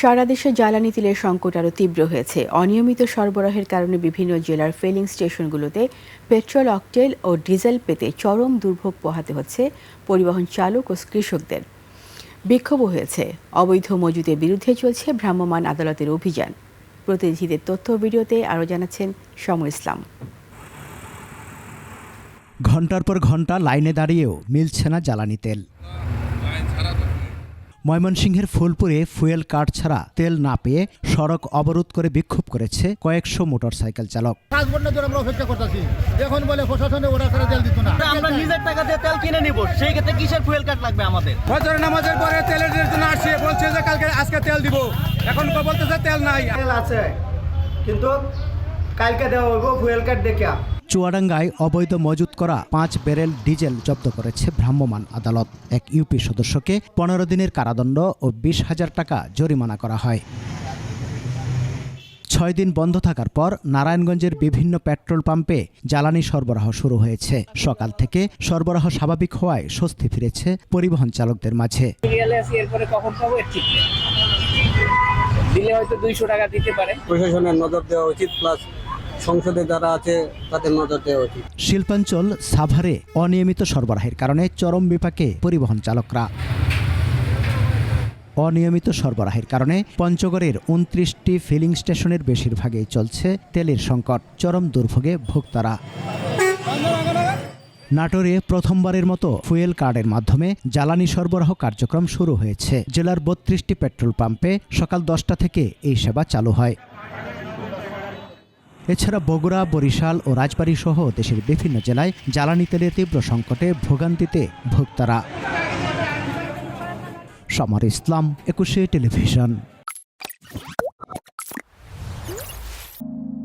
সারা দেশে জ্বালানি তেলের সংকট আরও তীব্র হয়েছে। অনিয়মিত সরবরাহের কারণে বিভিন্ন জেলার ফিলিং স্টেশনগুলোতে পেট্রোল, অকটেল ও ডিজেল পেতে চরম দুর্ভোগ পোহাতে হচ্ছে পরিবহন চালক ও কৃষকদের। বিক্ষোভও হয়েছে। অবৈধ মজুদের বিরুদ্ধে চলছে ভ্রাম্যমাণ আদালতের অভিযান। প্রতিনিধিদের তথ্য ভিডিওতে আরও জানাচ্ছেন সমর ইসলাম। ঘণ্টার পর ঘণ্টা লাইনে দাঁড়িয়েও মিলছে না জ্বালানি তেল। ময়মনসিংহের ফুলপুরে ফুয়েল কার্ড ছাড়া তেল না পেয়ে সড়ক অবরোধ করে বিক্ষোভ করেছে কয়েকশো মোটরসাইকেল চালক। আমরা অপেক্ষা করতেছি, এখন বলে প্রশাসনে ওরা করে তেল দিত না। আমরা নিজের টাকা দিয়ে তেল কিনে নিব, সেই ক্ষেত্রে কিসের ফুয়েল কার্ড লাগবে আমাদের? ফজর নামাজের পরে তেলের জন্য আসছে, বলছে যে কালকে আজকে তেল দিব, এখন তো বলতেছে তেল নাই। তেল আছে কিন্তু কালকে দেওয়া হইব ফুয়েল কার্ড দেখে। চুয়াডাঙ্গায় অবৈধ মজুত করা 5 ব্যারেল ডিজেল জব্দ করেছে ভ্রাম্যমাণ আদালত। এক ইউপি সদস্যকে 15 দিনের কারাদণ্ড ও 20,000 টাকা জরিমানা করা হয়। 6 দিন বন্ধ থাকার পর নারায়ণগঞ্জের বিভিন্ন পেট্রোল পাম্পে জ্বালানি সরবরাহ শুরু হয়েছে। সকাল থেকে সরবরাহ স্বাভাবিক হওয়ায় স্বস্তি ফিরেছে পরিবহন চালকদের মাঝে। এরপরে কখন পাবো ঠিক নেই, দিলে হয়তো 200 টাকা দিতে পারে। প্রশাসনের নজর দেওয়া উচিত, প্লাস সংসদে যারা আছে তাদের নজর দেওয়া উচিত। শিল্পাঞ্চল সাভারে অনিয়মিত সরবরাহের কারণে চরম বিপাকে পরিবহন চালকরা। অনিয়মিত সরবরাহের কারণে পঞ্চগড়ের 29টি ফিলিং স্টেশনের বেশিরভাগেই চলছে তেলের সংকট। চরম দুর্ভোগে ভোক্তারা। নাটোরে প্রথমবারের মতো ফুয়েল কার্ডের মাধ্যমে জ্বালানি সরবরাহ কার্যক্রম শুরু হয়েছে। জেলার 32টি পেট্রোল পাম্পে সকাল 10টা থেকে এই সেবা চালু হয়। এছাড়া বগুড়া, বরিশাল ও রাজবাড়ী সহ দেশের বিভিন্ন জেলায় জ্বালানি তেলের তীব্র সংকটে ভোগান্তিতে ভোক্তারা। সমর ইসলাম, 21 টেলিভিশন।